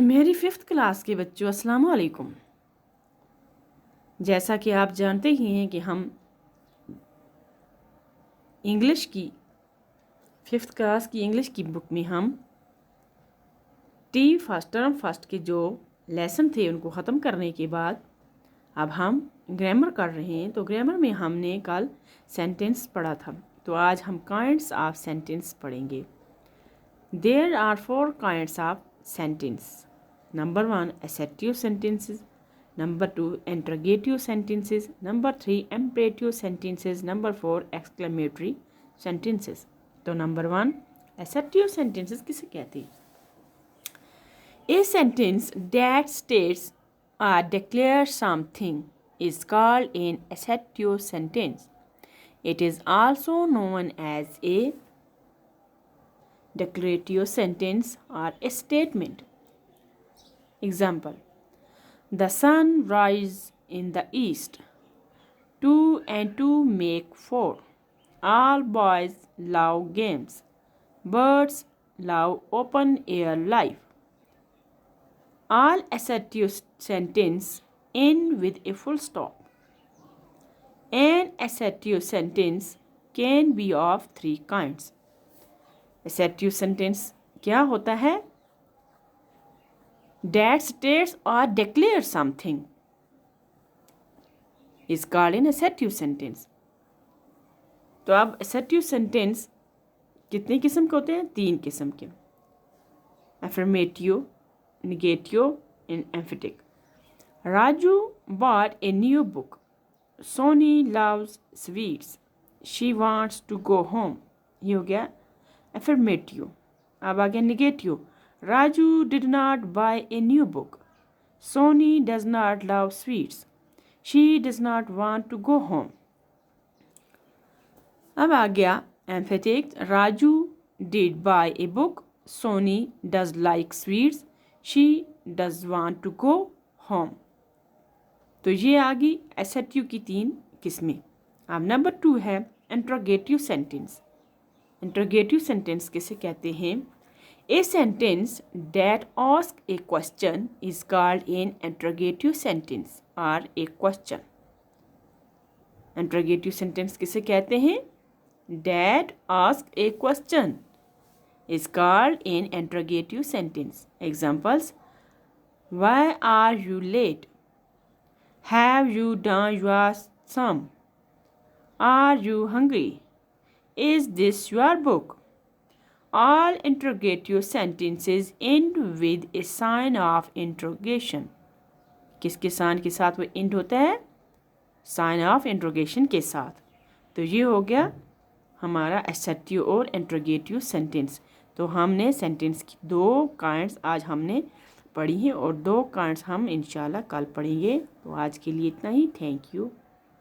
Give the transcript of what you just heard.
मेरी 5th class के बच्चों, अस्सलाम वालेकुम। जैसा कि आप जानते ही हैं कि हम इंग्लिश की 5th क्लास की इंग्लिश की बुक में हम टर्म फर्स्ट के जो लेसन थे उनको ख़त्म करने के बाद अब हम ग्रामर कर रहे हैं। तो ग्रामर में हमने कल सेंटेंस पढ़ा था, तो आज हम काइंड्स ऑफ सेंटेंस पढ़ेंगे। There are 4 kinds of sentence. Number 1 assertive sentences, number 2 interrogative sentences, number 3 imperative sentences, number 4 exclamatory sentences। तो नंबर 1 assertive sentences किसे कहते हैं? A sentence that states or declares something is called an assertive sentence. It is also known as a declarative sentence or a statement. Example: the sun rises in the east. 2 and 2 make 4. All boys love games. Birds love open air life. All assertive sentences end with a full stop. An assertive sentence can be of 3 kinds. Assertive sentence क्या होता है? That states or declares something is called an assertive sentence. तो अब assertive sentence कितने किस्म के होते हैं? 3 किस्म के, affirmative, negative and emphatic. Raju bought a new book. Sony loves sweets. She wants to go home. ये हो गया affirmative. अब आ गया negative. Raju did not buy a new book. Sony does not love sweets. She does not want to go home. अब आ गया emphatic. Raju did buy a book. Sony does like sweets. She does want to go home. तो ये आ गई assertive की 3 किस्में। अब number 2 है interrogative sentence. Interrogative sentence किसे कहते हैं? A sentence that asks a question is called an interrogative sentence or a question. Interrogative sentence किसे कहते हैं? That asks a question is called an interrogative sentence. Examples: why are you late? Have you done your sum? Are you hungry? Is this your book? All interrogative sentences end with a sign of interrogation. किसके sign के साथ वो end होता है? Sign of interrogation के साथ। तो ये हो गया हमारा assertive और interrogative सेंटेंस। तो हमने सेंटेंस की 2 काइंड्स आज हमने पढ़ी हैं और 2 काइंड्स हम इंशाल्लाह कल पढ़ेंगे। तो आज के लिए इतना ही। Thank you.